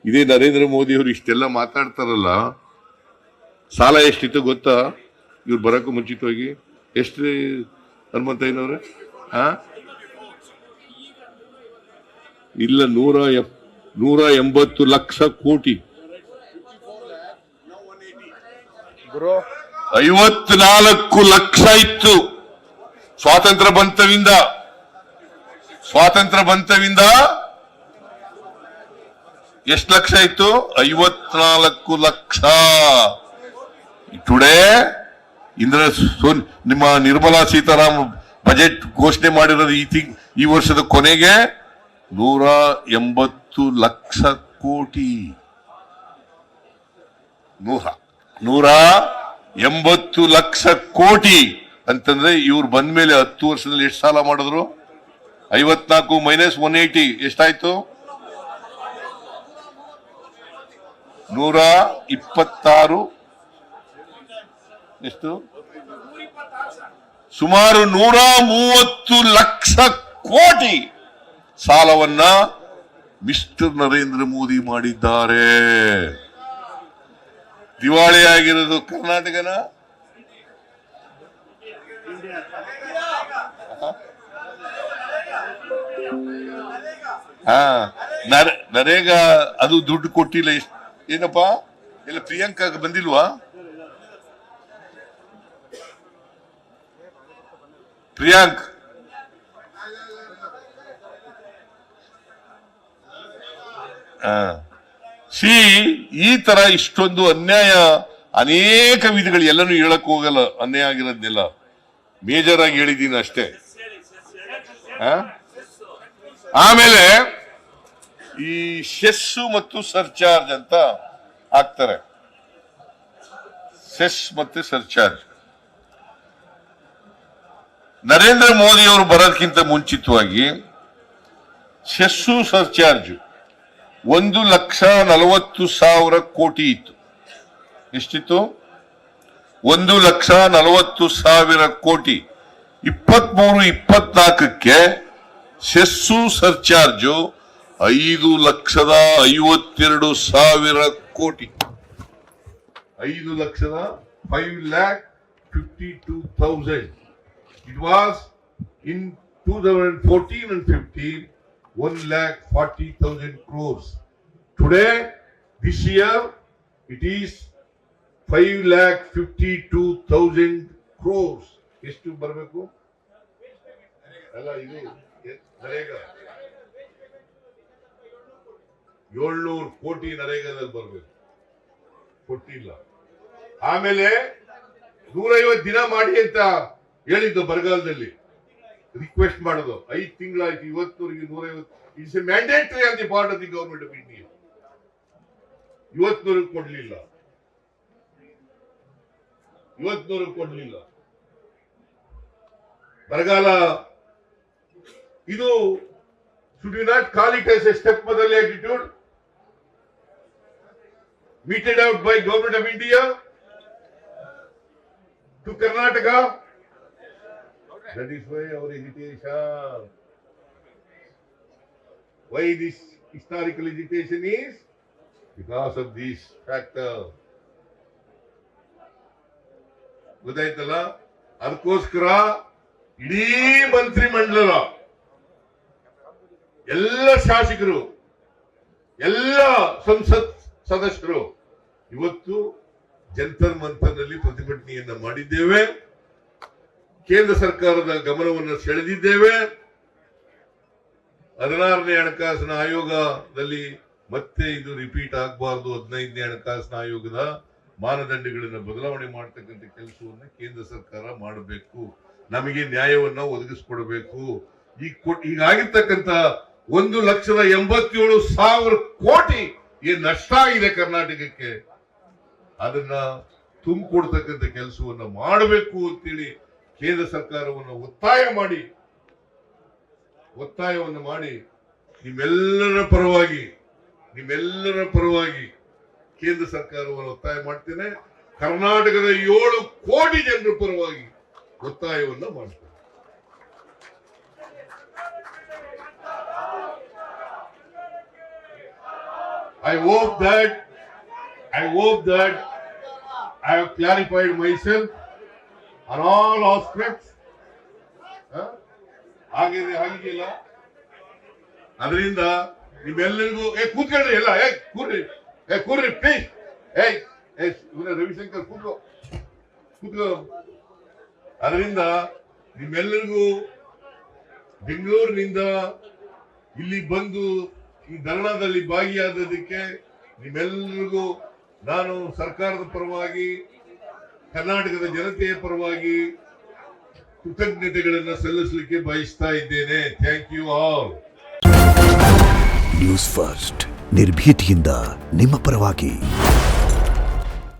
ಇದೇ ನರೇಂದ್ರ ಮೋದಿ ಅವರು ಇಷ್ಟೆಲ್ಲ ಮಾತಾಡ್ತಾರಲ್ಲ, ಸಾಲ ಎಷ್ಟಿತ್ತು ಗೊತ್ತಾ? ಇವ್ರು ಬರಕ್ಕೂ ಮುಂಚಿತವಾಗಿ ಎಷ್ಟು ಹನುಮಂತಯ್ಯನವ್ರೆ? ಇಲ್ಲ, 180 ಲಕ್ಷ ಕೋಟಿ. 54 ಲಕ್ಷ ಇತ್ತು ಸ್ವಾತಂತ್ರ್ಯ ಬಂತವಿಂದ ಎಷ್ಟು ಲಕ್ಷ ಇತ್ತು? 54 ಲಕ್ಷ. ಟುಡೇ ನಿಮ್ಮ ನಿರ್ಮಲಾ ಸೀತಾರಾಮನ್ ಬಜೆಟ್ ಘೋಷಣೆ ಮಾಡಿರೋದು ಈ ವರ್ಷದ ಕೊನೆಗೆ 180 ಲಕ್ಷ ಕೋಟಿ. 180 ಲಕ್ಷ ಕೋಟಿ ಅಂತಂದ್ರೆ ಇವ್ರು ಬಂದ ಮೇಲೆ 10 ವರ್ಷದಲ್ಲಿ ಎಷ್ಟು ಸಾಲ ಮಾಡಿದ್ರು? 54 ಮೈನಸ್ 180 ಎಷ್ಟಾಯ್ತು? 126. ಎಷ್ಟು? ಸುಮಾರು 130 ಲಕ್ಷ ಕೋಟಿ ಸಾಲವನ್ನ ಮಿಸ್ಟರ್ ನರೇಂದ್ರ ಮೋದಿ ಮಾಡಿದ್ದಾರೆ. ದಿವಾಳಿ ಆಗಿರೋದು ಕರ್ನಾಟಕನ? ನರೇಗಾ ಅದು ದುಡ್ಡು ಕೊಟ್ಟಿಲ್ಲ. ಏನಪ್ಪಾ, ಇಲ್ಲ ಪ್ರಿಯಾಂಕಾ ಬಂದಿಲ್ವಾ? ಪ್ರಿಯಾಂಕ್ ಈ ತರ ಇಷ್ಟೊಂದು ಅನ್ಯಾಯ, ಅನೇಕ ವಿಧಗಳು ಎಲ್ಲನೂ ಹೇಳಕ್ ಹೋಗಲ್ಲ. ಅನ್ಯಾಯ ಆಗಿರೋದ್ನೆಲ್ಲ ಮೇಜರ್ ಆಗಿ ಹೇಳಿದ್ದೀನಿ ಅಷ್ಟೇ. ಆಮೇಲೆ ಈ ಸೆಸ್ ಮತ್ತು ಸರ್ಚಾರ್ಜ್ ಅಂತ ಹಾಕ್ತಾರೆ. ಸೆಸ್ ಮತ್ತು ಸರ್ಚಾರ್ಜ್ ನರೇಂದ್ರ ಮೋದಿ ಅವರು ಬರೋದಕ್ಕಿಂತ ಮುಂಚಿತವಾಗಿ ಸೆಸ್ಸು ಸರ್ಚಾರ್ಜ್ 1,40,000 ಕೋಟಿ ಇತ್ತು. ಎಷ್ಟಿತ್ತು? 1,40,000 ಕೋಟಿ. 23-24ಕ್ಕೆ ಸೆಸ್ಸು ಸರ್ಚಾರ್ಜು 5,52,000 ಕೋಟಿ. 5,52,000. It was in 2014 and 15, 1,40,000 crores. Today, this year, it is 5,52,000 crores. ಎಷ್ಟು ಬರಬೇಕು? ಅಲ್ಲ, ಇದು ನರೇಗಾ 700 ಕೋಟಿ ನರೇಗಾದಲ್ಲಿ ಬರಬೇಕು, ಕೊಟ್ಟಿಲ್ಲ. ಆಮೇಲೆ 150 ದಿನ ಮಾಡಿ ಅಂತ ಹೇಳಿದ್ದು ಬರಗಾಲದಲ್ಲಿ ರಿಕ್ವೆಸ್ಟ್ ಮಾಡೋದು. 5 ತಿಂಗಳಾಯ್ತು, ಇವತ್ತವರೆಗೆ 150. It's a mandatory on the part of the government of India. ಇವತ್ತವರೆಗೆ ಕೊಡ್ಲಿಲ್ಲ. ಬರಗಾಲ ಇದು should we not call it as a stepmotherly attitude meted out by government of India to Karnataka? That is why our hesitation. Why this historical hesitation is? Because of this factor. ಗೊತ್ತಾಯ್ತಲ್ಲ? ಅದಕ್ಕೋಸ್ಕರ ಇಡೀ ಮಂತ್ರಿ ಮಂಡಲ, ಎಲ್ಲ ಶಾಸಕರು, ಎಲ್ಲ ಸಂಸತ್ ಸದಸ್ಯರು ಇವತ್ತು ಜಂತರ್ ಮಂತರ್ನಲ್ಲಿ ಪ್ರತಿಭಟನೆಯನ್ನ ಮಾಡಿದ್ದೇವೆ. ಕೇಂದ್ರ ಸರ್ಕಾರದ ಗಮನವನ್ನು ಸೆಳೆದಿದ್ದೇವೆ. 16ನೇ ಹಣಕಾಸಿನ ಆಯೋಗದಲ್ಲಿ ಮತ್ತೆ ಇದು ರಿಪೀಟ್ ಆಗಬಾರದು. 15ನೇ ಹಣಕಾಸಿನ ಆಯೋಗದ ಮಾನದಂಡಗಳನ್ನು ಬದಲಾವಣೆ ಮಾಡತಕ್ಕಂಥ ಕೆಲಸವನ್ನು ಕೇಂದ್ರ ಸರ್ಕಾರ ಮಾಡಬೇಕು. ನಮಗೆ ನ್ಯಾಯವನ್ನ ಒದಗಿಸಿಕೊಡಬೇಕು. ಈಗಾಗಿರ್ತಕ್ಕಂಥ 1,87,000 ಕೋಟಿ ಏನ್ ನಷ್ಟ ಆಗಿದೆ ಕರ್ನಾಟಕಕ್ಕೆ, ಅದನ್ನ ತುಂಬಿಕೊಡ್ತಕ್ಕಂಥ ಕೆಲಸವನ್ನ ಮಾಡಬೇಕು ಅಂತೇಳಿ ಕೇಂದ್ರ ಸರ್ಕಾರವನ್ನು ಒತ್ತಾಯವನ್ನು ಮಾಡಿ ನಿಮ್ಮೆಲ್ಲರ ಪರವಾಗಿ ಕೇಂದ್ರ ಸರ್ಕಾರವನ್ನು ಒತ್ತಾಯ ಮಾಡ್ತೇನೆ. ಕರ್ನಾಟಕದ 7 ಕೋಟಿ ಜನರ ಪರವಾಗಿ ಒತ್ತಾಯವನ್ನ ಮಾಡ್ತೇನೆ. I hope that I have clarified myself on all aspects. ಆಗಿದೆಯಲ್ಲ, ಅದರಿಂದ ನಿಮ್ಮೆಲ್ಲರಿಗೂ ಕೂತ್ಕೊಳ್ರಿ ಎಲ್ಲ, ಕೂರ್ರಿ ಪ್ಲೀಸ್. ರವಿಶಂಕರ್ ಕೂತ್ಕೋ. ಅದರಿಂದ ನಿಮ್ಮೆಲ್ಲರಿಗೂ ಬೆಂಗಳೂರಿನಿಂದ ಇಲ್ಲಿ ಬಂದು ಈ ಧರಣದಲ್ಲಿ ಭಾಗಿಯಾದದಕ್ಕೆ ನಿಮ್ಮೆಲ್ಲರಿಗೂ ನಾನು ಸರ್ಕಾರದ ಪರವಾಗಿ, ಕರ್ನಾಟಕದ ಜನತೆಯ ಪರವಾಗಿ ಕೃತಜ್ಞತೆಗಳನ್ನು ಸಲ್ಲಿಸಲಿಕ್ಕೆ ಬಯಸ್ತಾ ಇದ್ದೇನೆ. Thank you all. News first, ನಿರ್ಭೀತಿಯಿಂದ ನಿಮ್ಮ ಪರವಾಗಿ.